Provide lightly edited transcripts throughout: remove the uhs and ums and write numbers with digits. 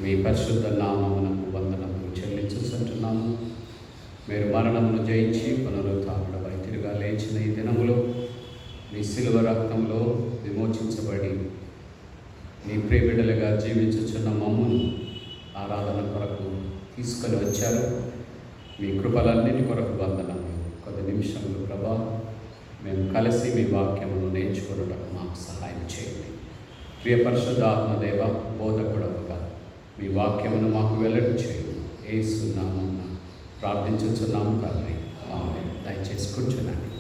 మీ పరిశుద్ధ నామమునకు వందనములు చెల్లించుకుంటున్నాము. మీరు మరణమును జయించి పునరుత్థానుడవై తిరిగా లేచిన ఈ దినములో మీ శిలువ రక్తంలో విమోచించబడి మీ ప్రియబిడ్డలుగా జీవించుచున్న మమ్మును ఆరాధన కొరకు తీసుకొని వచ్చారు. మీ కృపలన్నిటి కొరకు వందనములు. కొద్ది నిమిషములు ప్రభా మేము కలిసి మీ వాక్యమును నేర్చుకున్నటకు మాకు సహాయం చేయండి. ప్రియ పరిశుద్ధాత్మదేవ బోధకుడవుగా మీ వాక్యమును మాకు వెల్లడి చేయండి. యేసు నామమున ప్రార్థించుచున్నాము తండ్రి, ఆమేన్. దయచేసి కూర్చునండి.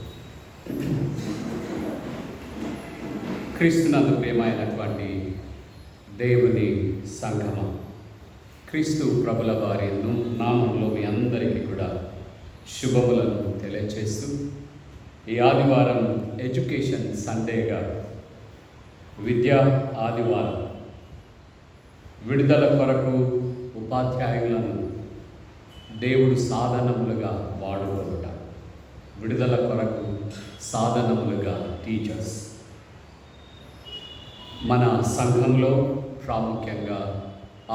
క్రీస్తునందు ప్రియమైనటువంటి దేవుని సంగమం, క్రీస్తు ప్రభుల వారి నామంలో మీ అందరికీ కూడా శుభములను తెలియచేస్తూ ఈ ఆదివారం ఎడ్యుకేషన్ సండేగా, విద్యా ఆదివారం, విడుదల కొరకు ఉపాధ్యాయులను దేవుడు సాధనములుగా వాడుకొనుట, విడుదల కొరకు సాధనములుగా టీచర్స్. మన సంఘంలో ప్రాముఖ్యంగా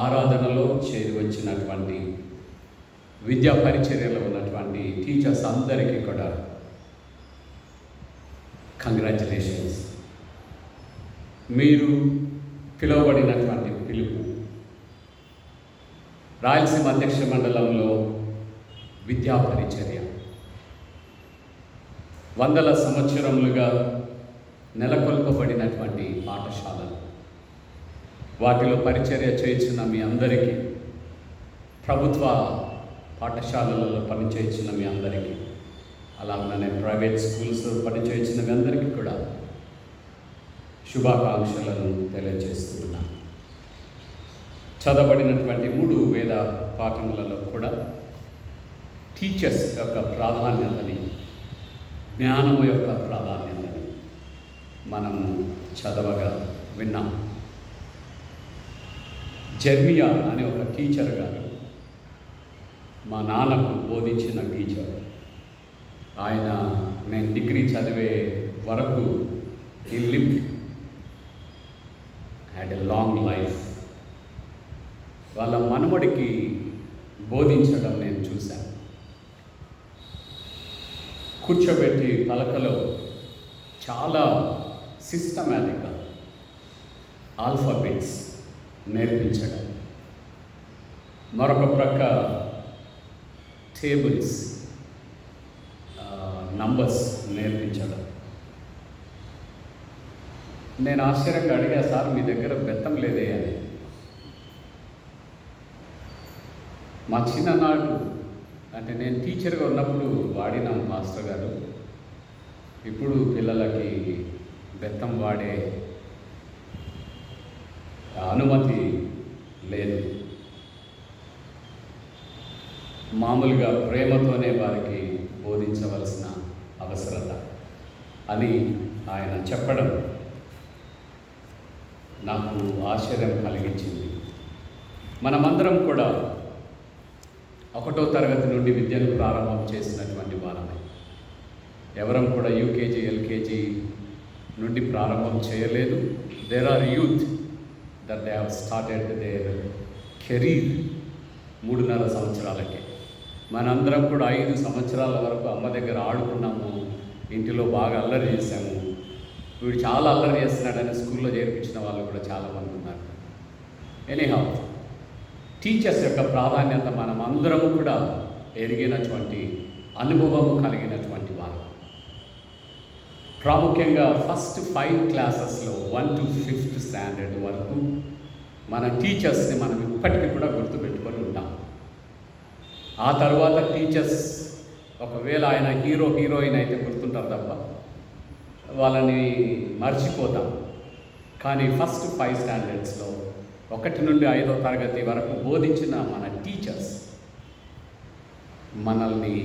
ఆరాధనలో చేరి వచ్చినటువంటి విద్యా పరిచర్యలో ఉన్నటువంటి టీచర్స్ అందరికీ కూడా కంగ్రాచులేషన్స్. మీరు పిలువబడినటువంటి పిలుపు రాయలసీమ అధ్యక్ష మండలంలో విద్యా పరిచర్య వందల సంవత్సరములుగా నెలకొల్పబడినటువంటి పాఠశాలలు, వాటిలో పరిచర్య చేయించిన మీ అందరికీ, ప్రభుత్వ పాఠశాలలలో పనిచేయించిన మీ అందరికీ, అలాగనే ప్రైవేట్ స్కూల్స్ పనిచేయించిన మీ అందరికీ కూడా శుభాకాంక్షలను తెలియజేస్తున్నాను. చదవబడినటువంటి 3 వేద పాఠములలో కూడా టీచర్స్ యొక్క ప్రాధాన్యతని, జ్ఞానము యొక్క ప్రాధాన్యతని మనము చదవగా విన్నాం. జర్మియా అనే ఒక టీచర్ గారు, మా నాన్నకు బోధించిన టీచర్. ఆయన నేను డిగ్రీ చదివే వరకు he lived, had a long life. వాళ్ళ మనవడికి బోధించడం నేను చూశాను. కూర్చోబెట్టి పలకలో చాలా సిస్టమాటిక్గా ఆల్ఫాబెట్స్ నేర్పించడం, మరొక ప్రక్క టేబుల్స్, నంబర్స్ నేర్పించడం. నేను ఆశ్చర్యంగా అడిగా, సార్ మీ దగ్గర బెత్తం లేదే అని. మా చిన్ననాడు అంటే నేను టీచర్గా ఉన్నప్పుడు వాడినాం మాస్టర్ గారు. ఇప్పుడు పిల్లలకి బెత్తం వాడే అనుమతి లేదు. మామూలుగా ప్రేమతోనే వారికి బోధించవలసిన అవసరత అని ఆయన చెప్పడం నాకు ఆశ్చర్యం కలిగించింది. మనమందరం కూడా 1వ తరగతి నుండి విద్యను ప్రారంభం చేసినటువంటి వారమే. ఎవరం కూడా యూకేజీ, ఎల్కేజీ నుండి ప్రారంభం చేయలేదు. There are youth that they have started their career 3.5 సంవత్సరాలకే. మనందరం కూడా 5 సంవత్సరాల వరకు అమ్మ దగ్గర ఆడుకున్నాము, ఇంటిలో బాగా అల్లరి చేశాము. వీడు చాలా అల్లరి చేస్తున్నాడని స్కూల్లో చేర్పించిన వాళ్ళు కూడా చాలామంది ఉన్నారు. ఎనీహౌ, టీచర్స్ యొక్క ప్రాధాన్యత మనం అందరం కూడా ఎరిగినటువంటి, అనుభవము కలిగినటువంటి వారు. ప్రాముఖ్యంగా ఫస్ట్ 5 క్లాసెస్లో 1 to 5th స్టాండర్డ్ వరకు మన టీచర్స్ని మనం ఇప్పటికీ కూడా గుర్తుపెట్టుకొని ఉంటాం. ఆ తర్వాత టీచర్స్ ఒకవేళ ఆయన హీరోయిన్ అయితే గుర్తుంటారు తప్ప వాళ్ళని మర్చిపోతాం. కానీ ఫస్ట్ 5 స్టాండర్డ్స్లో 1 నుండి 5వ తరగతి వరకు బోధించిన మన టీచర్స్ మనల్ని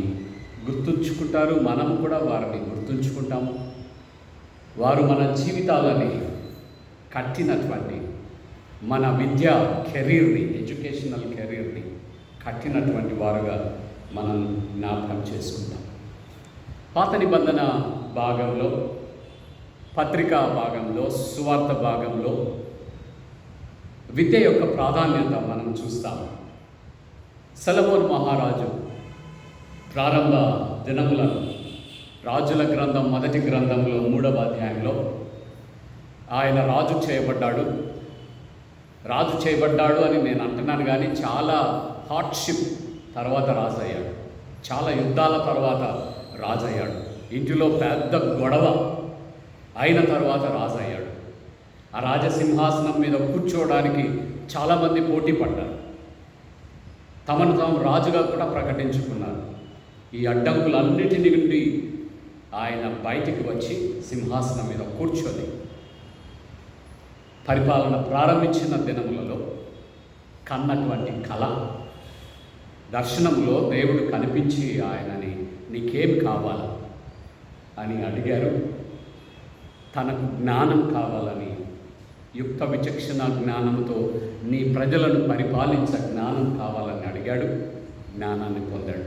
గుర్తుంచుకుంటారు, మనం కూడా వారిని గుర్తుంచుకుంటాము. వారు మన జీవితాలని కట్టినటువంటి, మన విద్యా కెరీర్ని, ఎడ్యుకేషనల్ కెరీర్ని కట్టినటువంటి వారుగా మనం జ్ఞాపకం చేసుకుంటాం. పాత నిబంధన భాగంలో, పత్రికా భాగంలో, సువార్త భాగంలో విద్య యొక్క ప్రాధాన్యత మనం చూస్తాం. సొలొమోను మహారాజు ప్రారంభ దినములను రాజుల గ్రంథం మొదటి గ్రంథంలో 3వ అధ్యాయంలో ఆయన రాజు చేయబడ్డాడు అని నేను అంటున్నాను, కానీ చాలా హార్డ్షిప్ తర్వాత రాజు అయ్యాడు. చాలా యుద్ధాల తర్వాత రాజు అయ్యాడు. ఇంటిలో పెద్ద గొడవ అయిన తర్వాత రాజు అయ్యాడు. ఆ రాజసింహాసనం మీద కూర్చోవడానికి చాలామంది పోటీ పడ్డారు. తమను తాము రాజుగా కూడా ప్రకటించుకున్నారు. ఈ అడ్డంకులన్నిటిని నుండి ఆయన బయటికి వచ్చి సింహాసనం మీద కూర్చొని పరిపాలన ప్రారంభించిన దినములలో కన్నటువంటి కళ, దర్శనంలో దేవుడు కనిపించి ఆయనని నీకేం కావాలా అని అడిగారు. తనకు జ్ఞానం కావాలని, యుక్త విచక్షణ జ్ఞానంతో నీ ప్రజలను పరిపాలించ జ్ఞానం కావాలని అడిగాడు. జ్ఞానాన్ని పొందాడు.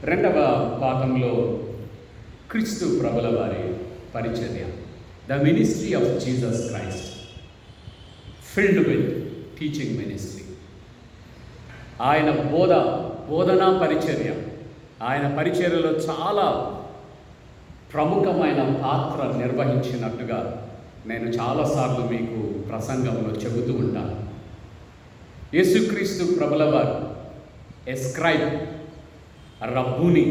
2వ పాఠంలో క్రీస్తు ప్రభుల వారి పరిచర్య, the ministry of Jesus Christ filled with teaching ministry. ఆయన బోధనా పరిచర్య, ఆయన పరిచర్యలో చాలా ప్రముఖమైన పాత్ర నిర్వహించినట్టుగా నేను చాలాసార్లు మీకు ప్రసంగంలో చెబుతూ ఉంటాను. యేసుక్రీస్తు ప్రభుల వారు ఎ స్క్రైబ్, రబ్బుని,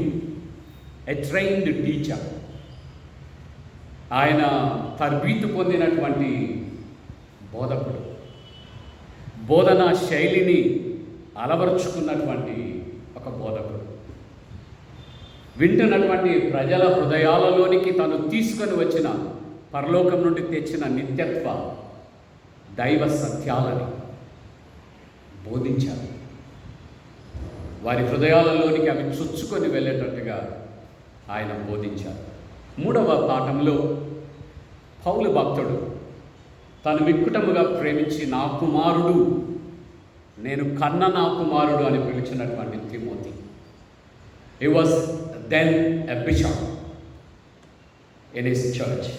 ఎ ట్రైన్డ్ టీచర్. ఆయన తర్బీతు పొందినటువంటి బోధకుడు, బోధనా శైలిని అలవరుచుకున్నటువంటి ఒక బోధకుడు. వింటున్నటువంటి ప్రజల హృదయాలలోనికి తను తీసుకొని వచ్చిన, పరలోకం నుండి తెచ్చిన నిత్యత్వ దైవ సత్యాలని బోధించారు. వారి హృదయాలలోనికి అవి చొచ్చుకొని వెళ్ళేటట్టుగా ఆయన బోధించారు. 3వ పాఠంలో పౌలు భక్తుడు తను విక్కుటముగా ప్రేమించి నా కుమారుడు, నేను కన్న నా కుమారుడు అని పిలిచినటువంటి Timothy. He was then a bishop in his church.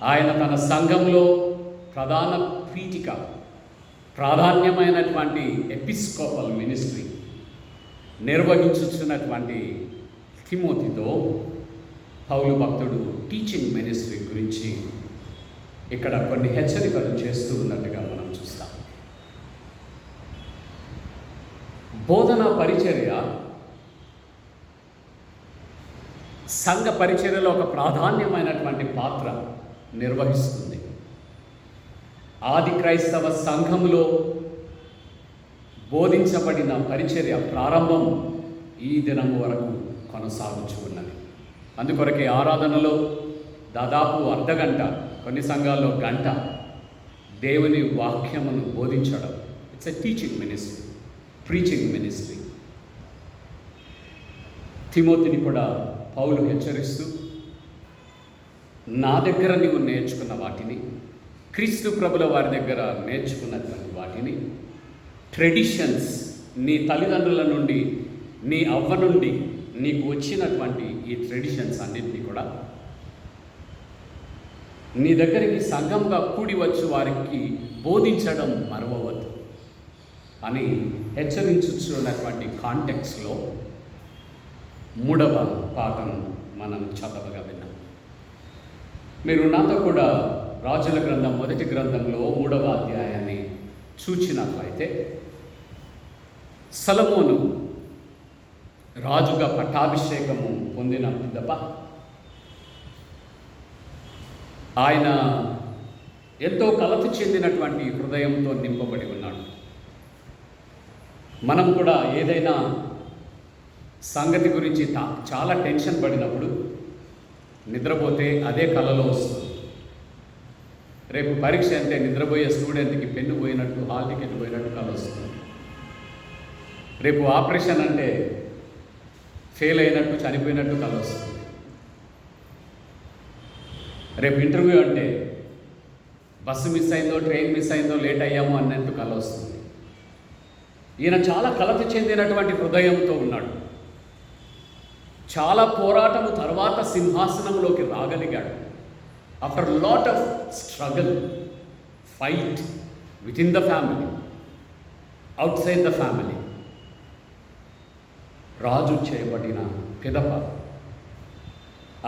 ఆయన తన సంఘంలో ప్రధాన పీఠిక, ప్రాధాన్యమైనటువంటి ఎపిస్కోపల్ మినిస్ట్రీ నిర్వహించుతున్నటువంటి తిమోతితో పౌలు భక్తుడు టీచింగ్ మినిస్ట్రీ గురించి ఇక్కడ కొన్ని హెచ్చరికలు చేస్తూ ఉన్నట్టుగా మనం చూస్తాం. బోధనా పరిచర్య సంఘ పరిచర్యలో ఒక ప్రాధాన్యమైనటువంటి పాత్ర నిర్వహిస్తుంది. ఆది క్రైస్తవ సంఘములో బోధించబడిన పరిచర్య ప్రారంభం ఈ దినం వరకు కొనసాగుచూ ఉన్నది. అందుకొరకే ఆరాధనలో దాదాపు అర్ధగంట, కొన్ని సంఘాల్లో గంట దేవుని వాక్యమును బోధించడం. It's a teaching ministry, preaching ministry. తిమోతిని కూడా పౌలు హెచ్చరిస్తూ, నా దగ్గర నీవు నేర్చుకున్న వాటిని, క్రీస్తు ప్రభుల వారి దగ్గర నేర్చుకున్నటువంటి వాటిని, ట్రెడిషన్స్, నీ తల్లిదండ్రుల నుండి, నీ అవ్వ నుండి నీకు వచ్చినటువంటి ఈ ట్రెడిషన్స్ అన్నింటినీ కూడా నీ దగ్గరికి సంఘంగా కూడి వచ్చి వారికి బోధించడం మరవవద్దు అని హెచ్చరించున్నటువంటి కాంటెక్స్లో 3వ పాఠం మనం చదవగా విన్నాం. మీరు నాతో కూడా రాజుల గ్రంథం మొదటి గ్రంథంలో 3వ అధ్యాయాన్ని చూచినట్లయితే, సొలొమోను రాజుగా పట్టాభిషేకము పొందిన పిదప ఆయన ఎంతో కలత చెందినటువంటి హృదయంతో నింపబడి ఉన్నాడు. మనం కూడా ఏదైనా సంగతి గురించి చాలా టెన్షన్ పడినప్పుడు నిద్రపోతే అదే కలలో వస్తుంది. రేపు పరీక్ష అంటే నిద్రపోయే స్టూడెంట్కి పెన్ను పోయినట్టు, హాల్ టికెట్ పోయినట్టు కల వస్తుంది. రేపు ఆపరేషన్ అంటే ఫెయిల్ అయినట్టు, చనిపోయినట్టు కల వస్తుంది. రేపు ఇంటర్వ్యూ అంటే బస్సు మిస్ అయిందో, ట్రైన్ మిస్ అయిందో, లేట్ అయ్యామో అన్నట్టు కల వస్తుంది. ఈయన చాలా కలత చెందినటువంటి హృదయంతో ఉన్నాడు. చాలా పోరాటము తర్వాత సింహాసనంలోకి రాగలిగాడు. After lot of struggle fight with in the family, outside the family. రాజు చేయబడిన పిదప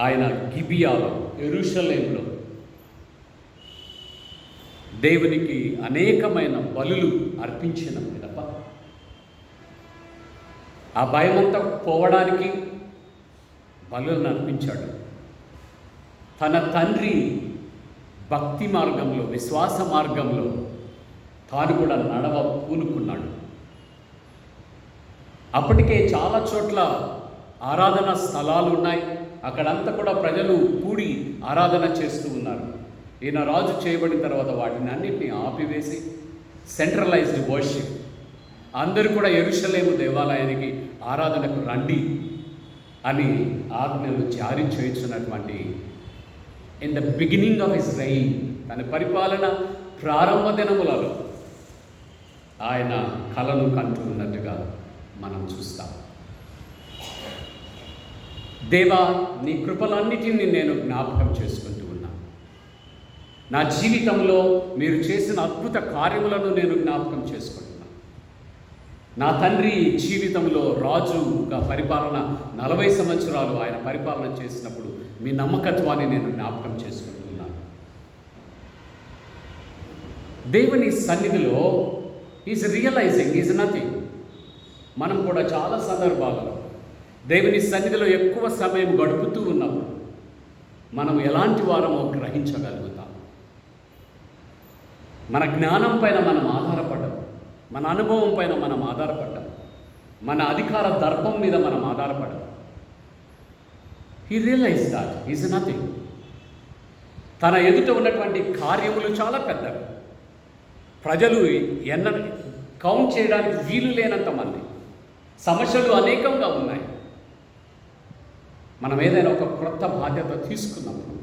ఆయన గిబియాలో, యెరూషలేములో దేవునికి అనేకమైన బలులు అర్పించిన పిదప ఆ భయమంతా పోవడానికి బలులను అర్పించాడు. తన తండ్రి భక్తి మార్గంలో, విశ్వాస మార్గంలో తాను కూడా పూనుకున్నాడు. అప్పటికే చాలా చోట్ల ఆరాధన స్థలాలు ఉన్నాయి. అక్కడంతా కూడా ప్రజలు కూడి ఆరాధన చేస్తూ ఉన్నారు. ఈయన రాజు చేయబడిన తర్వాత వాటిని అన్నింటినీ ఆపివేసి సెంట్రలైజ్డ్ వర్షిప్, అందరూ కూడా యెరూషలేము దేవాలయానికి ఆరాధనకు రండి అని ఆజ్ఞలు జారీ చేయించినటువంటి in the beginning of his reign, తన పరిపాలన ప్రారంభ దినములలో ఆయన కలను కంటూ ఉన్నట్టుగా మనం చూస్తాం. దేవా, నీ కృపలన్నిటిని నేను జ్ఞాపకం చేసుకుంటూ ఉన్నాను. నా జీవితంలో మీరు చేసిన అద్భుత కార్యములను నేను జ్ఞాపకం చేసుకుంటున్నాను. నా తండ్రి జీవితంలో రాజుగా పరిపాలన 40 సంవత్సరాలు ఆయన పరిపాలన చేసినప్పుడు మీ నమ్మకత్వాన్ని నేను జ్ఞాపకం చేసుకుంటున్నాను. దేవుని సన్నిధిలో ఈజ్ రియలైజింగ్ ఈజ్ నథింగ్. మనం కూడా చాలా సందర్భాలలో దేవుని సన్నిధిలో ఎక్కువ సమయం గడుపుతూ ఉన్నప్పుడు మనం ఎలాంటి వారమో గ్రహించగలుగుతాం. మన జ్ఞానం పైన మనం ఆధారపడ్డాం, మన అనుభవం పైన మనం ఆధారపడ్డాం, మన అధికార దర్పం మీద మనం ఆధారపడ్డాం. He realise that is nothing. తన ఎదుట ఉన్నటువంటి కార్యములు చాలా పెద్దవి. ప్రజలు కౌంట్ చేయడానికి వీలు లేనంత మంది, సమస్యలు అనేకంగా ఉన్నాయి. మనం ఏదైనా ఒక క్రొత్త బాధ్యత తీసుకున్నప్పుడు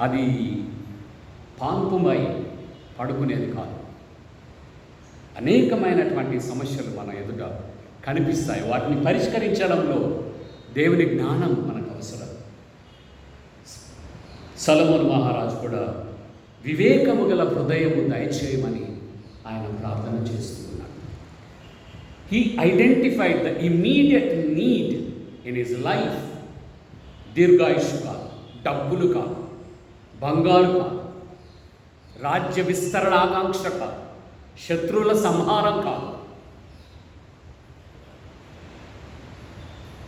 అది పాన్పుమై పడుకునేది కాదు. అనేకమైనటువంటి సమస్యలు మన ఎదుట కనిపిస్తాయి. వాటిని పరిష్కరించడంలో దేవుని జ్ఞానం మనకు అవసరం. సొలొమోను మహారాజు కూడా వివేకము గల హృదయము దయచేయమని ఆయన ప్రార్థన చేస్తూ ఉన్నాడు. He identified the immediate need in his life. దీర్ఘాయుషు కాదు, డబ్బులు కాదు, బంగారు కాదు, రాజ్య విస్తరణ ఆకాంక్ష కాదు, శత్రువుల సంహారం కాదు,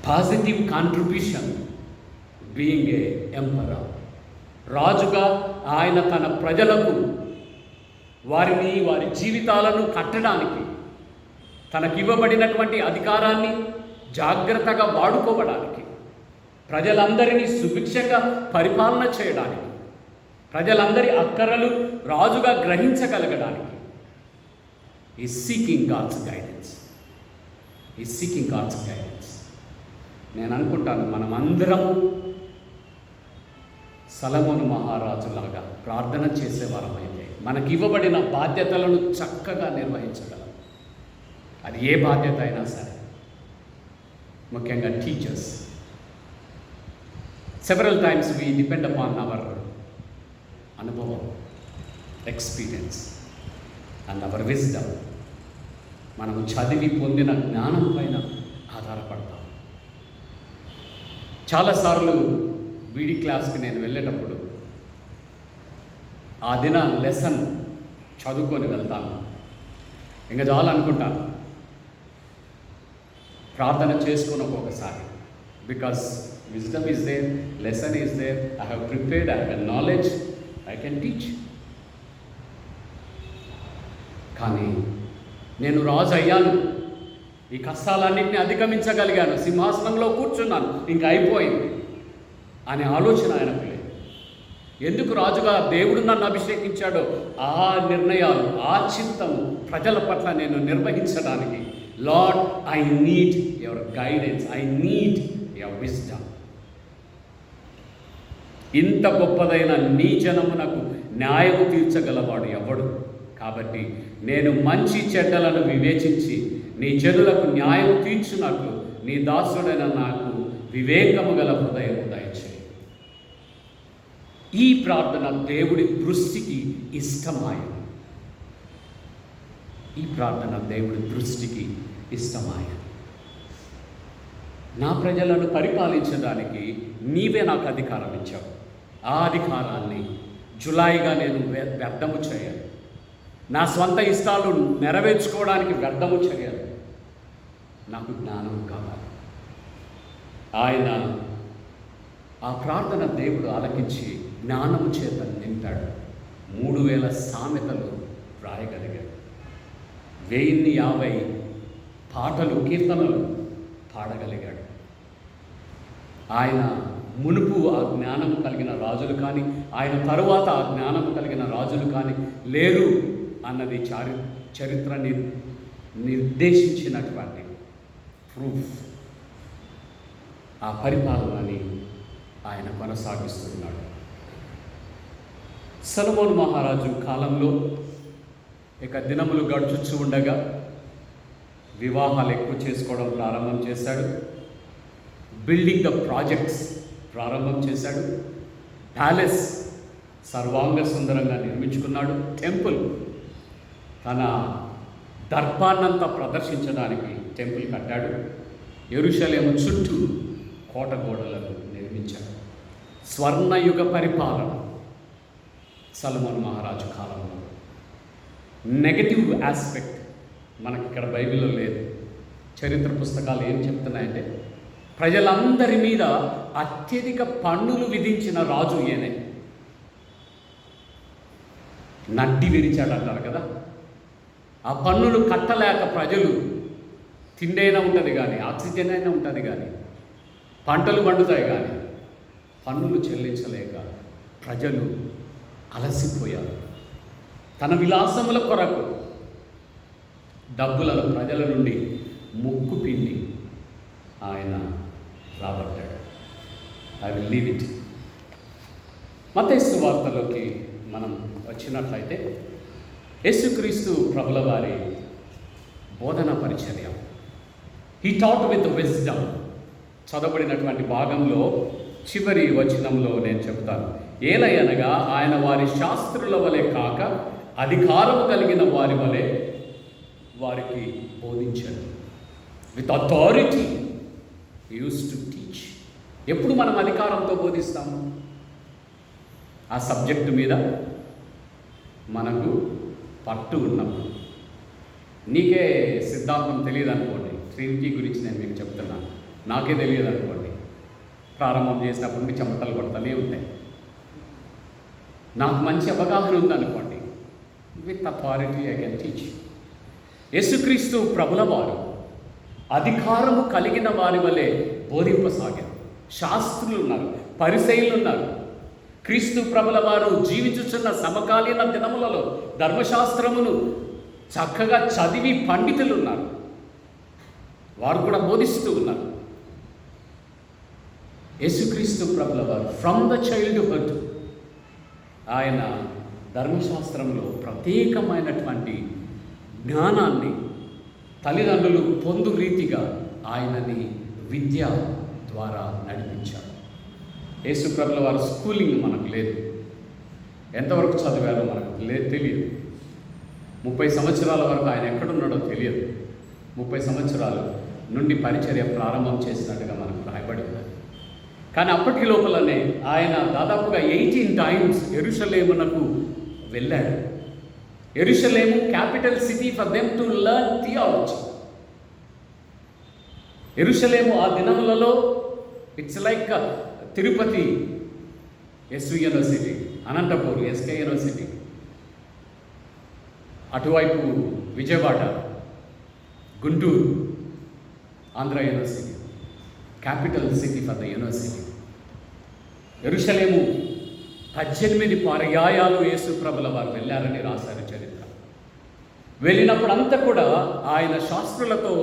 positive contribution being a emperor. రాజుగా ఆయన తన ప్రజలకు వారి జీవితాలను కట్టడానికి, తనకివ్వబడినటువంటి అధికారాన్ని జాగ్రత్తగా వాడుకోవడానికి, ప్రజలందరినీ సుభిక్షంగా పరిపాలన చేయడానికి, ప్రజలందరి అక్కరలు రాజుగా గ్రహించగలగడానికి ఈజ్ సీకింగ్ గాడ్స్ గైడెన్స్. నేను అనుకుంటాను మనమందరం సొలొమోను మహారాజులాగా ప్రార్థన చేసేవారమైతే మనకి ఇవ్వబడిన బాధ్యతలను చక్కగా నిర్వహించగలం. అది ఏ బాధ్యత అయినా సరే, ముఖ్యంగా teachers. Several times we depend upon our అనుభవం, ఎక్స్పీరియన్స్ అండ్ అవర్ విజ్డమ్. మనము చదివి పొందిన జ్ఞానం పైన ఆధారపడతాం. చాలాసార్లు బీడీ క్లాస్కి నేను వెళ్ళేటప్పుడు ఆ దిన లెసన్ చదువుకొని వెళ్తాను. ఇంకా చాలనుకుంటాను, ప్రార్థన చేసుకుని ఒక్కొక్కసారి. Because wisdom is there, lesson is there, I have prepared, I have knowledge, I can teach. కానీ నేను రాజు అయ్యాను, ఈ కష్టాలన్నింటినీ అధిగమించగలిగాను, సింహాసనంలో కూర్చున్నాను, ఇంకా అయిపోయింది అనే ఆలోచన ఆయనకు లేదు. ఎందుకు రాజుగా దేవుడు నన్ను అభిషేకించాడో ఆ నిర్ణయాలు, ఆ చింతము ప్రజల పట్ల నేను నిర్వహించడానికి, lord I need your guidance, I need your wisdom. ఇంత గొప్పదైన నీ జనమునకు న్యాయము తీర్చగలవాడు ఎవడు? కాబట్టి నేను మంచి చెడ్డలను వివేచించి నీ జనులకు న్యాయం తీర్చున్నట్లు నీ దాసుడైన నాకు వివేకము గల హృదయము దయచేయి. ఈ ప్రార్థన దేవుడి దృష్టికి ఇష్టమాయను. ఈ ప్రార్థన దేవుడి దృష్టికి ఇష్టమాయను. నా ప్రజలను పరిపాలించడానికి నీవే నాకు అధికారం ఇచ్చావు. ఆ అధికారాన్ని జులాయిగా నేను వ్యర్థము చేయాలి. నా స్వంత ఇష్టాలు నెరవేర్చుకోవడానికి వ్యర్థము చేయాలి. నాకు జ్ఞానం కావాలి. ఆయన ఆ ప్రార్థన దేవుడు ఆలకించి జ్ఞానము చేత నింపాడు. 3000 సామెతలు రాయగలిగాడు. 1050 పాటలు, కీర్తనలు పాడగలిగాడు. ఆయన మునుపు ఆ జ్ఞానము కలిగిన రాజులు కానీ, ఆయన తరువాత ఆ జ్ఞానము కలిగిన రాజులు కానీ లేరు అన్నది చరిత్ర నిర్దేశించినటువంటి ప్రూఫ్. ఆ పరిపాలనని ఆయన కొనసాగిస్తున్నాడు. సొలొమోను మహారాజు కాలంలో ఇక దినములు గడుచుచు ఉండగా వివాహాలు ఎక్కువ చేసుకోవడం ప్రారంభం చేశాడు. బిల్డింగ్ ద ప్రాజెక్ట్స్ ప్రారంభం చేశాడు. ప్యాలెస్ సర్వాంగ సుందరంగా నిర్మించుకున్నాడు. టెంపుల్ తన దర్పాన్నంతా ప్రదర్శించడానికి టెంపుల్ కట్టాడు. యెరూషలేము చుట్టూ కోట గోడలను నిర్మించాడు. స్వర్ణయుగ పరిపాలన సొలొమోను మహారాజు కాలంలో. నెగటివ్ ఆస్పెక్ట్ మనకి ఇక్కడ బైబిల్లో లేదు. చరిత్ర పుస్తకాలు ఏం చెప్తున్నాయంటే ప్రజలందరి మీద అత్యధిక పన్నులు విధించిన రాజు ఈయనే. నడ్డి విరిచాడు అంటారు కదా. ఆ పన్నులు కట్టలేక ప్రజలు తిండైనా ఉంటుంది కానీ, ఆక్సిజన్ అయినా ఉంటుంది కానీ, పంటలు పండుతాయి కానీ పన్నులు చెల్లించలేక ప్రజలు అలసిపోయారు. తన విలాసముల కొరకు డబ్బులను ప్రజల నుండి ముక్కు పిండి ఆయన రాబట్టాడు. I will leave it. మత్తయి సువార్తలోకి మనం వచ్చినట్లయితే యేసుక్రీస్తు ప్రభుల వారి బోధన పరిచర్య. He taught with wisdom. చదవబడినటువంటి భాగంలో చివరి వచనంలో నేను చెప్తాను. ఏలయనగా ఆయన వారి శాస్త్రుల వలె కాక అధికారము కలిగిన వారి వలె వారికి బోధించాడు. With authority use to teach. ఎప్పుడు మనం అధికారంతో బోధిస్తాము? ఆ సబ్జెక్టు మీద మనకు పట్టు ఉన్నప్పుడు. నీకే సిద్ధాంతం తెలియదు అనుకోండి, ట్రినిటీ గురించి నేను మీకు చెప్తున్నాను, నాకే తెలియదు అనుకోండి, ప్రారంభం చేసినప్పటి నుండి చెమటలు కొడతానే ఉంటాయి. నాకు మంచి అవగాహన ఉందనుకోండి, with authority I can teach. యేసుక్రీస్తు ప్రభుల వారు అధికారము కలిగిన వారి వలె బోధింపసాగారు. శాస్త్రులు ఉన్నారు, పరిసయ్యులు ఉన్నారు. క్రీస్తు ప్రభుల వారు జీవించుచున్న సమకాలీన దినములలో ధర్మశాస్త్రమును చక్కగా చదివి పండితులు ఉన్నారు. వారు కూడా బోధిస్తూ ఉన్నారు. యేసుక్రీస్తు ప్రభుల వారు ఫ్రమ్ ద చైల్డ్హుడ్ ఆయన ధర్మశాస్త్రంలో ప్రత్యేకమైనటువంటి జ్ఞానాన్ని తల్లిదండ్రులు పొందు రీతిగా ఆయనని విద్య ద్వారా నడిపించారు. యేసు ప్రభుల వారి స్కూలింగ్ మనకు లేదు. ఎంతవరకు చదివారో మనకు తెలియదు. 30 సంవత్సరాల వరకు ఆయన ఎక్కడున్నాడో తెలియదు. 30 సంవత్సరాల నుండి పరిచర్య ప్రారంభం చేసినట్టుగా మనకు రాయబడి ఉన్నది. కానీ అప్పటి లోపలనే ఆయన దాదాపుగా 18 times యెరూషలేమునకు వెళ్ళాడు. యెరూషలేము capital city for them to learn theology. యెరూషలేము ఆ దినములలో it's like Tirupati SV university, Anantapur SK university, అటువైపు Vijayawada, Guntur Andhra university, capital city for the university. యెరూషలేము 18 పర్యాయాలు యేసు ప్రభుల వారు వెళ్ళారని రాశారు చరిత్ర. వెళ్ళినప్పుడు అంతా కూడా ఆయన శాస్త్రులతో,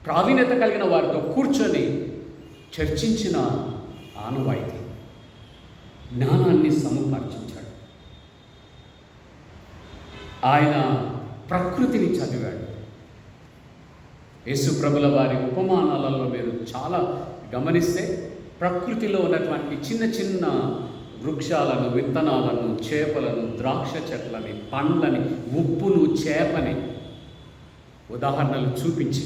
ప్రావీణ్యత కలిగిన వారితో కూర్చొని చర్చించిన ఆనవాయితీ, జ్ఞానాన్ని సముపార్జించాడు. ఆయన ప్రకృతిని చదివాడు. యేసు ప్రభుల వారి ఉపమానాలలో మీరు చాలా గమనిస్తే ప్రకృతిలో ఉన్నటువంటి చిన్న చిన్న వృక్షాలను, విత్తనాలను, చేపలను, ద్రాక్ష చెట్లని, పండ్లని, ఉప్పును, చేపని ఉదాహరణలు చూపించి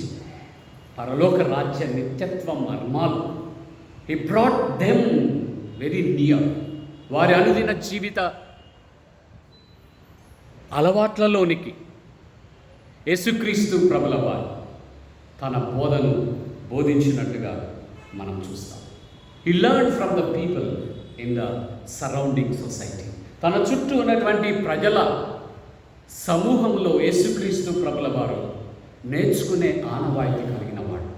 పరలోక రాజ్య నిత్యత్వ మర్మాలు హి బ్రాట్ దెమ్ వెరీ నియర్. వారి అనుదిన జీవిత అలవాట్లలోనికి యేసుక్రీస్తు ప్రభుల వారు తన బోధను బోధించినట్టుగా మనం చూస్తాం. He learn from the people in the surrounding society. తన చుట్టూ ఉన్నటువంటి ప్రజల సమూహంలో యేసుక్రీస్తు ప్రభుల వారు నేర్చుకునే ఆనవాయితీ కలిగిన వాడు.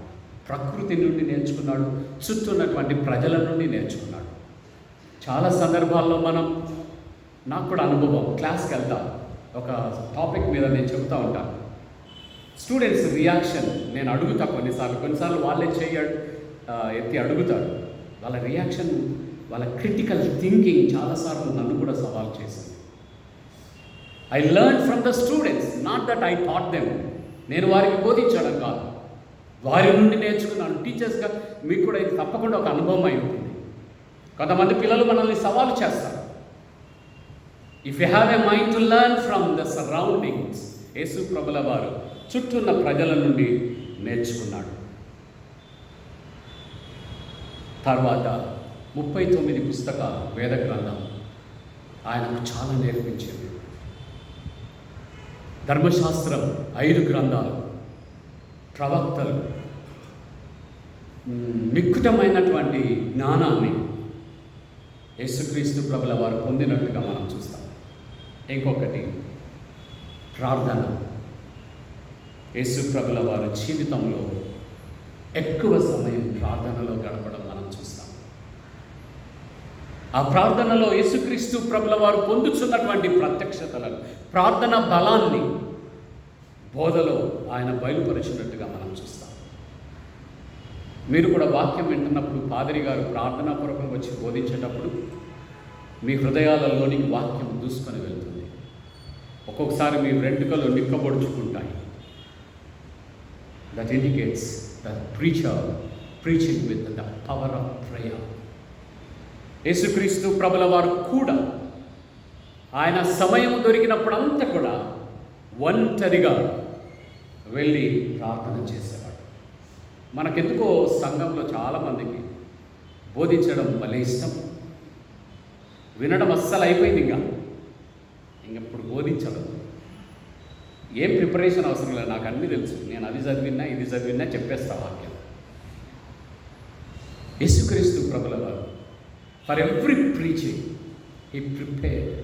ప్రకృతి నుండి నేర్చుకున్నాడు, చుట్టూ ఉన్నటువంటి ప్రజల నుండి నేర్చుకున్నాడు. చాలా సందర్భాల్లో నాకు కూడా అనుభవం, క్లాస్కి వెళ్తా, ఒక టాపిక్ మీద నేను చెబుతూ ఉంటాను. స్టూడెంట్స్ రియాక్షన్ నేను అడుగుతా కొన్నిసార్లు వాళ్ళే ఎత్తి అడుగుతారు. వాళ్ళ రియాక్షన్, వాళ్ళ క్రిటికల్ థింకింగ్ చాలాసార్లు నన్ను కూడా సవాల్ చేసింది. I learn from the students, not that I taught them. నేను వారికి బోధించడం కాదు, వారి నుండి నేర్చుకున్నాను. టీచర్స్గా మీకు కూడా ఇది తప్పకుండా ఒక అనుభవం అయి ఉంటుంది. కొంతమంది పిల్లలు మనల్ని సవాలు చేస్తారు. If you have a mind to learn from the surroundings, యేసు ప్రభుల వారు చుట్టూ ఉన్న ప్రజల నుండి నేర్చుకున్నాడు. తర్వాత 39 పుస్తకాలు వేద గ్రంథం ఆయనకు చాలా నేర్పించింది. ధర్మశాస్త్రం 5 గ్రంథాలు, ప్రవక్తలు, మిక్కుటమైనటువంటి జ్ఞానాన్ని యేసుక్రీస్తు ప్రభుల వారు పొందినట్టుగా మనం చూస్తాం. ఇంకొకటి ప్రార్థన. యేసు ప్రభుల వారి జీవితంలో ఎక్కువ సమయం ప్రార్థనలో గడపడం మనం చూస్తాం. ఆ ప్రార్థనలో యేసుక్రీస్తు ప్రభుల వారు పొందుతున్నటువంటి ప్రత్యక్షతలను, ప్రార్థన బలాన్ని బోధలో ఆయన బయలుపరిచినట్టుగా మనం చూస్తాం. మీరు కూడా వాక్యం వింటున్నప్పుడు పాదిరి గారు ప్రార్థనాపూర్వకం వచ్చి బోధించేటప్పుడు మీ హృదయాలలోనికి వాక్యం దూసుకొని వెళ్తుంది. ఒక్కొక్కసారి మీ వెంట్రుకలు నిక్కబొడుచుకుంటాయి. That indicates the preacher preaching with the power of prayer. యేసుక్రీస్తు ప్రభుల వారు కూడా ఆయన సమయం దొరికినప్పుడంతా కూడా ఒంటరిగా వెళ్ళి ప్రార్థన చేసేవాడు. మనకెందుకో సంఘంలో చాలామందికి బోధించడం భలే ఇష్టం, వినడం అస్సలు అయిపోయింది. ఇంకప్పుడు బోధించడం ఏం ప్రిపరేషన్ అవసరం లేదు, నాకు అన్నీ తెలుసు, నేను అది చదివినా ఇది చదివినా చెప్పేస్తా వాక్యం. యేసుక్రీస్తు ప్రభుల వారు for every preaching he prepared.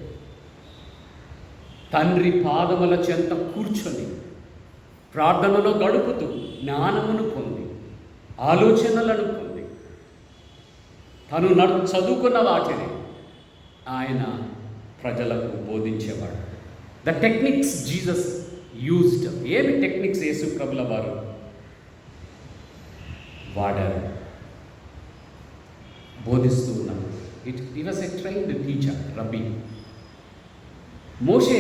తండ్రి పాదముల చెంత కూర్చొని ప్రార్థనలో గడుపుతూ జ్ఞానమును పొంది, ఆలోచనలను పొంది, తను చదువుకున్న వాటిని ఆయన ప్రజలకు బోధించేవాడు. The techniques Jesus used. ఏమి టెక్నిక్స్ యేసు ప్రభుల వారు వాడారు బోధిస్తూ ఉన్నారు. It was a trained teacher, rabbi. మోషే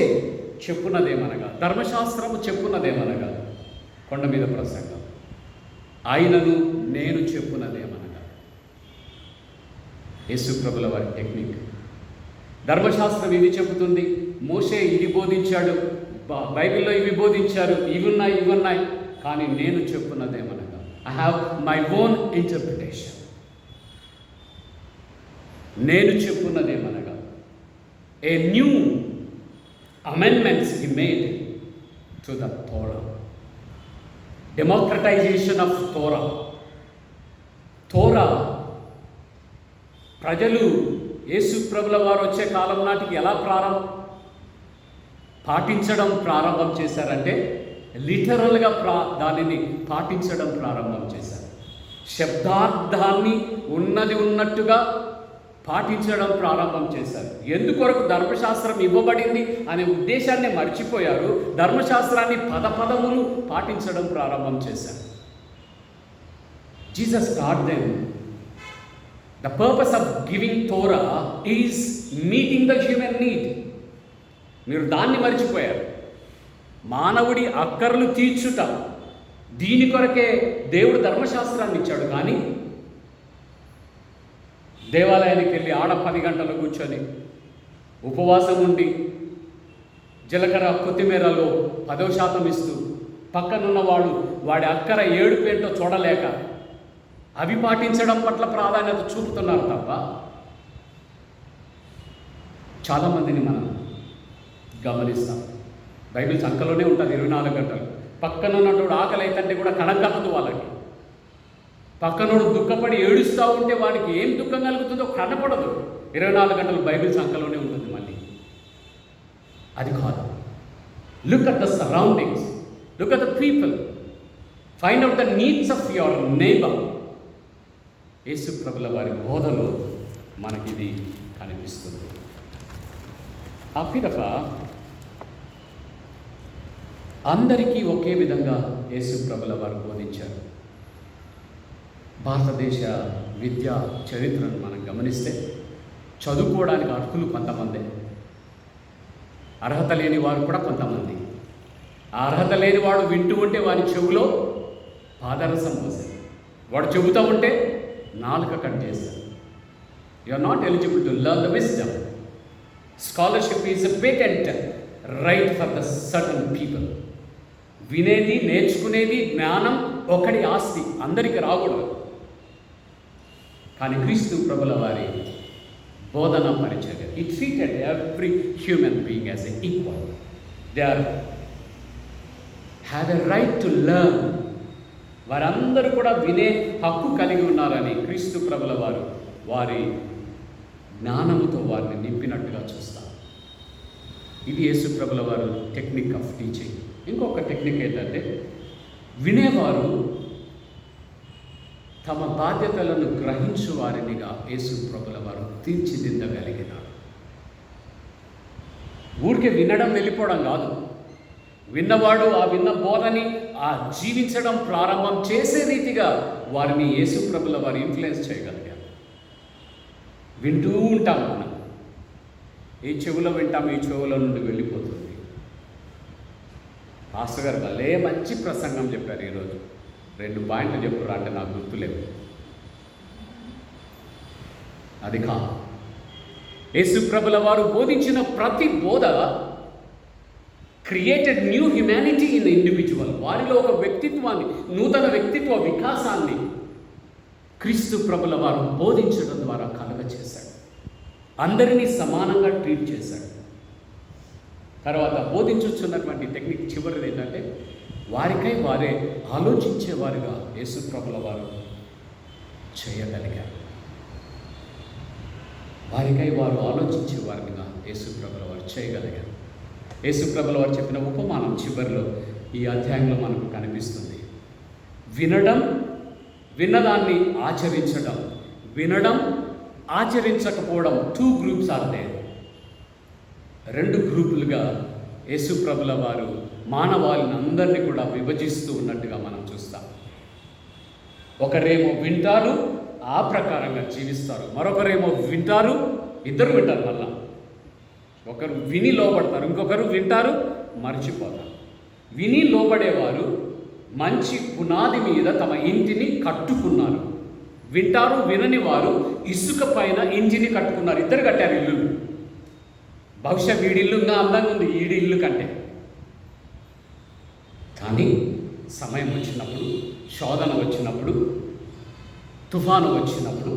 చెప్పున్నదేమనగా, ధర్మశాస్త్రము చెప్పున్నదేమనగా, కొండ మీద ప్రసంగం. ఆయనను నేను చెప్పున్నదేమనగా, యేసు ప్రభుల వారి టెక్నిక్. ధర్మశాస్త్రం ఇది చెబుతుంది, మోషే ఇది బోధించాడు, బైబిల్లో ఇవి బోధించారు, ఇవున్నాయి. కానీ నేను చెప్పున్నదేమనగా, I have my own interpretation. నేను చెప్పున్నదేమనగా, a new amendments he made to the Torah. Democratization of Torah ప్రజలు యేసు ప్రభుల వారు వచ్చే కాలం నాటికి ఎలా పాటించడం ప్రారంభం చేశారంటే, లిటరల్గా దానిని పాటించడం ప్రారంభం చేశారు. శబ్దార్థాన్ని ఉన్నట్టుగా పాటించడం ప్రారంభం చేశారు. ఎందుకొరకు ధర్మశాస్త్రం ఇవ్వబడింది అనే ఉద్దేశాన్ని మర్చిపోయారు. ధర్మశాస్త్రాన్ని పదములు పాటించడం ప్రారంభం చేశారు. Jesus taught them the purpose of giving Torah is meeting the human need. మీరు దాన్ని మర్చిపోయారు. మానవుడి అక్కర్లు తీర్చుట, దీని కొరకే దేవుడు ధర్మశాస్త్రాన్ని ఇచ్చాడు. కానీ దేవాలయానికి వెళ్ళి ఆడ 10 గంటలు కూర్చొని ఉపవాసం ఉండి జీలకర్ర కొత్తిమీరలో 10% ఇస్తూ పక్కనున్నవాడు వాడి అక్కర ఏడుపేంటో చూడలేక అవి పాటించడం పట్ల ప్రాధాన్యత చూపుతున్నారు తప్ప చాలామందిని మనం గమనిస్తాం. బైబిల్ సంఖ్యలోనే ఉంటుంది 24 గంటలు. పక్కనున్నటువంటి ఆకలి అయితే కూడా కనకలదు వాళ్ళకి. పక్కనోడు దుఃఖపడి ఏడుస్తూ ఉంటే వాడికి ఏం దుఃఖం కలుగుతుందో కనపడదు. 24 గంటలు బైబిల్ సంఖ్యలోనే ఉంటుంది. మళ్ళీ అది కాదు. Look at the surroundings, look at the people, find out the needs of your neighbour. Yesu ప్రభుల వారి బోధలో మనకిది కనిపిస్తుంది. ఆ పిదప అందరికీ ఒకే విధంగా యేసు ప్రభుల వారు బోధించారు. భారతదేశ విద్యా చరిత్రను మనం గమనిస్తే చదువుకోవడానికి అర్హులు కొంతమంది, అర్హత లేని వారు కూడా కొంతమంది. ఆ అర్హత లేని వాడు వింటూ ఉంటే వారి చెవులో పాదరసం పోసారు, వాడు చెబుతూ ఉంటే నాలుక కట్ చేశారు. You are not eligible to learn the wisdom. Scholarship is a patent right for the certain people. వినేది, నేర్చుకునేది, జ్ఞానం ఒకటి ఆస్తి, అందరికీ రాకూడదు. కానీ క్రీస్తు ప్రభుల వారి బోధన పరిచర్య, it treated every human being as a equal. They are have a right to learn. వారందరూ కూడా వినే హక్కు కలిగి ఉన్నారని క్రీస్తు ప్రభుల వారు వారి జ్ఞానముతో వారిని నింపినట్టుగా చూస్తారు. ఇది యేసు ప్రభుల వారు టెక్నిక్ ఆఫ్ టీచింగ్. ఇంకొక టెక్నిక్ ఏంటంటే, వినేవారు తమ బాధ్యతలను గ్రహించు వారినిగా యేసు ప్రభుల వారు తీర్చిదిద్దగలిగినారు. ఊరికే వినడం వెళ్ళిపోవడం కాదు, విన్నవాడు ఆ విన్న బోధని ఆ జీవించడం ప్రారంభం చేసే రీతిగా వారిని యేసు ప్రభుల వారు ఇన్ఫ్లుయెన్స్ చేయగలిగారు. వింటూ ఉంటాం మనం, ఈ చెవులో వింటాం, ఈ చెవుల నుండి వెళ్ళిపోతుంది. పాస్టర్ గారు భలే మంచి ప్రసంగం చెప్పారు ఈరోజు. 2 పాయింట్లు చెప్పురా అంటే నాకు గుర్తులేవు. అది కాదు, యేసు ప్రభుల వారు బోధించిన ప్రతి బోధ created new humanity in individual. వారిలో ఒక వ్యక్తిత్వాన్ని, నూతన వ్యక్తిత్వ వికాసాన్ని క్రీస్తు ప్రభుల వారు బోధించడం ద్వారా కలుగచేశాడు. అందరినీ సమానంగా ట్రీట్ చేశాడు. తర్వాత బోధించుచున్నటువంటి టెక్నిక్ చివరిది ఏంటంటే, వారికై వారే ఆలోచించేవారుగా యేసు ప్రభుల వారు చేయగలిగారు. వారికై వారు ఆలోచించేవారుగా యేసు ప్రభుల వారు చేయగలిగారు. యేసు ప్రభుల వారు చెప్పిన ఉపమానం చివరిలో ఈ అధ్యాయంలో మనకు కనిపిస్తుంది. వినడం, విన్నదాన్ని ఆచరించడం. వినడం, ఆచరించకపోవడం, 2 గ్రూప్స్ ఆర్ దేర్. 2 గ్రూపులుగా యేసు ప్రభుల వారు మానవాళిని అందరినీ కూడా విభజిస్తూ ఉన్నట్టుగా మనం చూస్తాం. ఒకరేమో వింటారు, ఆ ప్రకారంగా జీవిస్తారు. మరొకరేమో వింటారు, ఇద్దరు వింటారు. మళ్ళా ఒకరు విని లోబడతారు, ఇంకొకరు వింటారు మర్చిపోతారు. విని లోబడేవారు మంచి పునాది మీద తమ ఇంటిని కట్టుకున్నారు. వింటారు వినని వారు ఇసుక పైన ఇంటిని కట్టుకున్నారు. ఇద్దరు కట్టారు ఇల్లు. బహుశా వీడిల్లు ఇంకా అందంగా ఉంది ఈడి ఇల్లు కంటే. కానీ సమయం వచ్చినప్పుడు, శోధన వచ్చినప్పుడు, తుఫాను వచ్చినప్పుడు,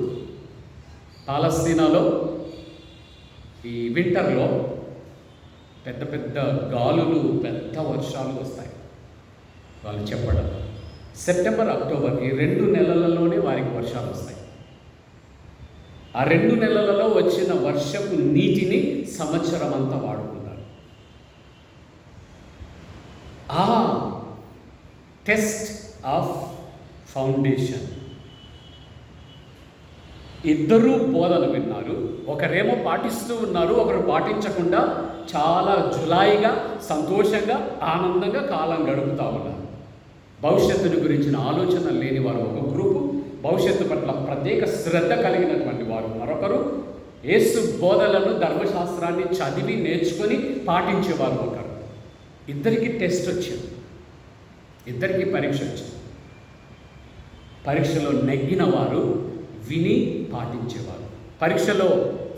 పాలస్తీనాలో ఈ వింటర్లో పెద్ద పెద్ద గాలులు, పెద్ద వర్షాలు వస్తాయి. వాళ్ళు చెప్పడం సెప్టెంబర్, అక్టోబర్ ఈ 2 నెలలలోనే వారికి వర్షాలు వస్తాయి. ఆ 2 నెలలలో వచ్చిన వర్షపు నీటిని సంవత్సరం అంతా వాడుకున్నారు. ఆ టెస్ట్ ఆఫ్ ఫౌండేషన్. ఇద్దరూ బోధలు విన్నారు. ఒకరేమో పాటిస్తూ ఉన్నారు, ఒకరు పాటించకుండా చాలా జులాయిగా, సంతోషంగా, ఆనందంగా కాలం గడుపుతూ ఉన్నారు. భవిష్యత్తుని గురించిన ఆలోచన లేని వారు ఒక గ్రూపు, భవిష్యత్తు పట్ల ప్రత్యేక శ్రద్ధ కలిగినటువంటి వారు మరొకరు, యేసు బోధలను, ధర్మశాస్త్రాన్ని చదివి నేర్చుకొని పాటించేవారు ఒకరు. ఇద్దరికి టెస్ట్ వచ్చింది, ఇద్దరికి పరీక్ష వచ్చింది. పరీక్షలో నెగ్గిన వారు విని పాటించేవారు, పరీక్షలో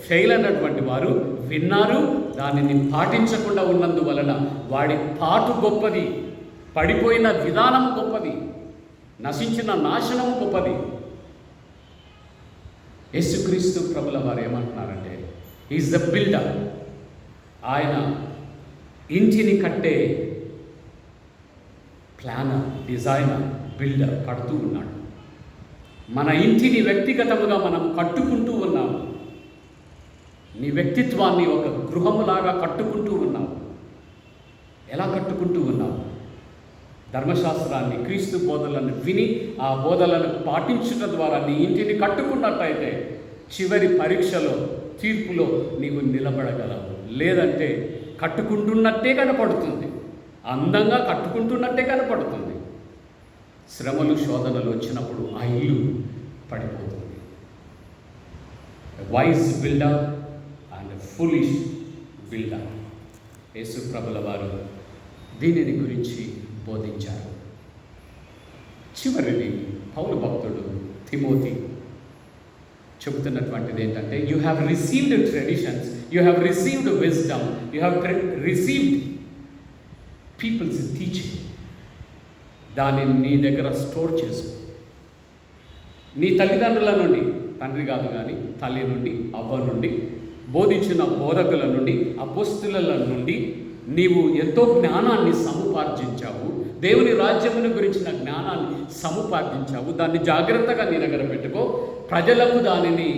ఫెయిల్ అయినటువంటి వారు విన్నారు, దానిని పాటించకుండా ఉన్నందువలన వాడి పాటు గొప్పది, పడిపోయిన విధానం గొప్పది, నశించిన నాశనం గొప్పది. యేసుక్రీస్తు ప్రభుల వారు ఏమంటున్నారంటే, ఈజ్ ద బిల్డర్. ఆయన ఇంటిని కట్టే ప్లానర్, డిజైనర్, బిల్డర్, కడుతూ ఉన్నాడు. మన ఇంటిని వ్యక్తిగతముగా మనం కట్టుకుంటూ ఉన్నాము. నీ వ్యక్తిత్వాన్ని ఒక గృహములాగా కట్టుకుంటూ ఉన్నావు. ఎలా కట్టుకుంటూ ఉన్నావు? ధర్మశాస్త్రాన్ని, క్రీస్తు బోధలను విని ఆ బోధలను పాటించడం ద్వారా నీ ఇంటిని కట్టుకున్నట్టయితే చివరి పరీక్షలో, తీర్పులో నీవు నిలబడగలవు. లేదంటే కట్టుకుంటున్నట్టే కనపడుతుంది, అందంగా కట్టుకుంటున్నట్టే కనపడుతుంది. శ్రమలు, శోధనలు వచ్చినప్పుడు ఆ ఇల్లు పడిపోతుంది. Wise builder and foolish builder. Yesu ప్రభుల వారు దీనిని గురించి బోధించారు. చివరిది పౌలు భక్తుడు తిమోతి చెబుతున్నటువంటిది ఏంటంటే, you have received traditions, you have received wisdom, you have received people's teaching. దానిని నీ దగ్గర స్టోర్ చేసుకో. నీ తల్లిదండ్రుల నుండి, తండ్రి కాదు కానీ తల్లి నుండి, అవ్వ నుండి, బోధించిన బోధకుల నుండి, అపోస్తుల నుండి నీవు ఎంతో జ్ఞానాన్ని సముపార్జించావు. దేవుని రాజ్యమును గురించిన జ్ఞానాన్ని సముపార్జించావు. దాన్ని జాగ్రత్తగా నీ దగ్గర పెట్టుకో. ప్రజలకు దానిని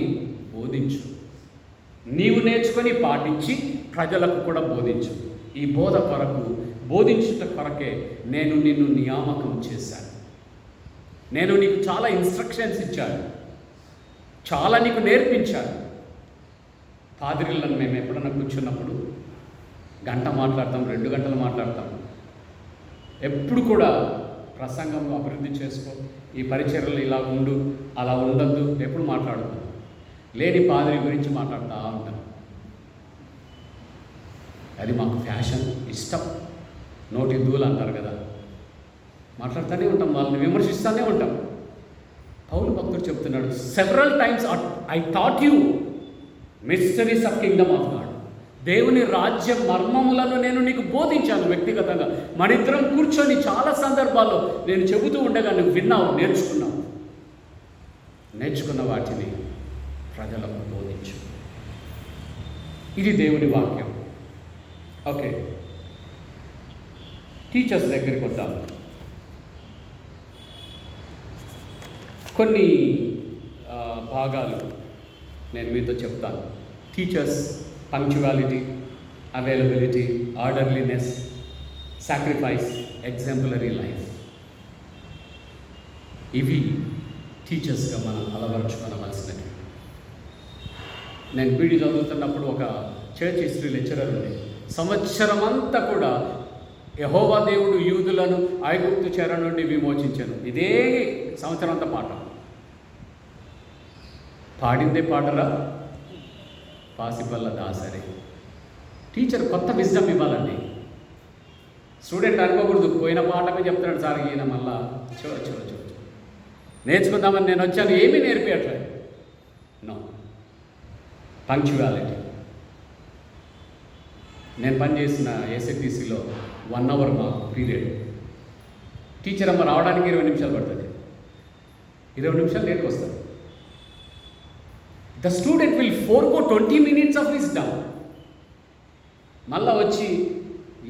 బోధించు. నీవు నేర్చుకొని పాటించి ప్రజలకు కూడా బోధించు. ఈ బోధ కొరకు, బోధించుట కొరకే నేను నిన్ను నియామకం చేశాను. నేను నీకు చాలా ఇన్స్ట్రక్షన్స్ ఇచ్చాను, చాలా నీకు నేర్పించాను. పాదిరిలను మేము ఎప్పుడన్నా కూర్చున్నప్పుడు గంట మాట్లాడతాం, 2 గంటలు మాట్లాడతాం. ఎప్పుడు కూడా ప్రసంగం అభివృద్ధి చేసుకో, ఈ పరిచర్యలు ఇలా ఉండు, అలా ఉండద్దు, ఎప్పుడు మాట్లాడుతాం. లేని పాదిరి గురించి మాట్లాడుతూ ఉంటాం. అది మాకు ఫ్యాషన్, ఇష్టం. నోటి దూలు అంటారు కదా, మాట్లాడుతూనే ఉంటాం, వాళ్ళని విమర్శిస్తూనే ఉంటాం. పౌలు భక్తుడు చెప్తున్నాడు, several times I taught you mysteries of kingdom of God. దేవుని రాజ్య మర్మములను నేను నీకు బోధించాను వ్యక్తిగతంగా. మనిద్దరం కూర్చొని చాలా సందర్భాల్లో నేను చెబుతూ ఉండగా నువ్వు విన్నావు, నేర్చుకున్నావు. నేర్చుకున్న వాటిని ప్రజలకు బోధించు. ఇది దేవుని వాక్యం. ఓకే, టీచర్స్ దగ్గరికి వద్దాం. కొన్ని భాగాలు నేను మీతో చెప్తాను. Teachers punctuality, availability, orderliness, sacrifice, exemplary life. ఇవి టీచర్స్గా మనం అలవరుచుకోవలసినవి. నేను బీడీ చదువుతున్నప్పుడు ఒక చర్చ్ హిస్టరీ లెక్చరర్ ఉండే. సంవత్సరం అంతా కూడా యెహోవా దేవుడు యూదులను ఐగుప్తు చెర నుండి విమోచించాను, ఇదే సంవత్సరం అంతా పాట. పాడిందే పాటరా పాసిపల్ల దాసరి. టీచర్ కొత్త విజ్డమ్ ఇవ్వాలండి. స్టూడెంట్ అనుకోకూడదు, పోయిన పాఠమే చెప్తున్నాడు సార్ ఈయన, మళ్ళా చూ నేర్చుకుందామని నేను వచ్చాను, ఏమీ నేర్పించట్లేదు. No, punctuality. నేను పనిచేసిన ఏసీటీసీలో 1 అవర్ మాకు పీరియడ్. టీచర్ అమ్మ రావడానికి 20 నిమిషాలు పడుతుంది, 20 నిమిషాలు లేట్కి వస్తుంది. The student will forgo 20 minutes of wisdom. మళ్ళా వచ్చి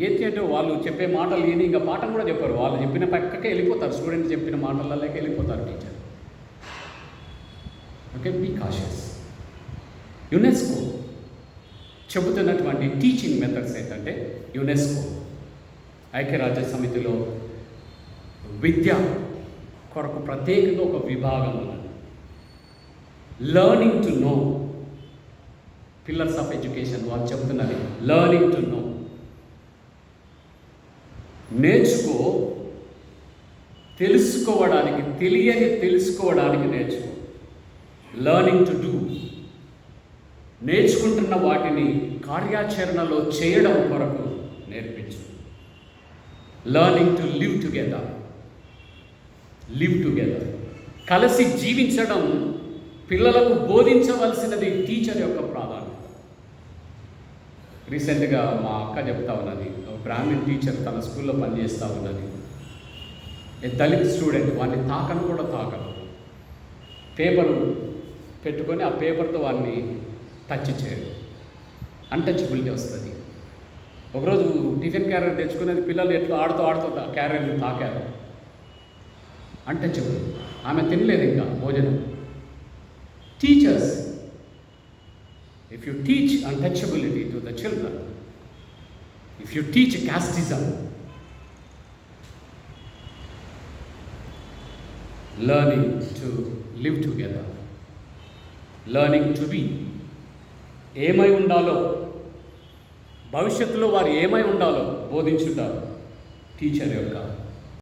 ఏంటి అంటే వాళ్ళు చెప్పే మాటలు విని ఇంకా పాఠం కూడా చెప్పారు. వాళ్ళు చెప్పిన పక్కకే వెళ్ళిపోతారు, స్టూడెంట్ చెప్పిన మాటలలోకి వెళ్ళిపోతారు teacher. Okay, be cautious. UNESCO చెబుతున్నటువంటి టీచింగ్ మెథడ్స్ ఏంటంటే, యునెస్కో ఐక్యరాజ్య సమితిలో విద్య కొరకు ప్రత్యేకంగా ఒక విభాగం ఉన్నది. Learning to know, pillars of education వాళ్ళు చెబుతున్నది లర్నింగ్ టు నో. నేర్చుకో, తెలుసుకోవడానికి, తెలియని తెలుసుకోవడానికి నేర్చుకో. లర్నింగ్ టు డూ, నేర్చుకుంటున్న వాటిని కార్యాచరణలో చేయడం కొరకు నేర్పించు. లర్నింగ్ టు లివ్ టుగెదర్, కలిసి జీవించడం పిల్లలకు బోధించవలసినది టీచర్ యొక్క ప్రాధాన్యత. రీసెంట్గా మా అక్క చెప్తా ఉన్నది, ఒక బ్రాహ్మణ్ టీచర్ తన స్కూల్లో పనిచేస్తూ ఉన్నది. ఏ దళిత్ స్టూడెంట్ వాడిని తాకను కూడా తాకను, పేపరు పెట్టుకొని ఆ పేపర్తో వాడిని టచ్ చేయడు, అన్టచబిలిటీ వస్తుంది. ఒకరోజు టిఫిన్ క్యారియర్ తెచ్చుకునేది, పిల్లలు ఎట్లా ఆడుతూ క్యారియర్ని తాకారు, అన్టచబుల్. ఆమె తినలేదు ఇంకా భోజనం. Teachers, if you teach untouchability to the children, if you teach casteism, learning to live together, learning to be, ఏమై ఉండాలో, భవిష్యత్తులో వారు ఏమై ఉండాలో బోధించుట టీచర్ యొక్క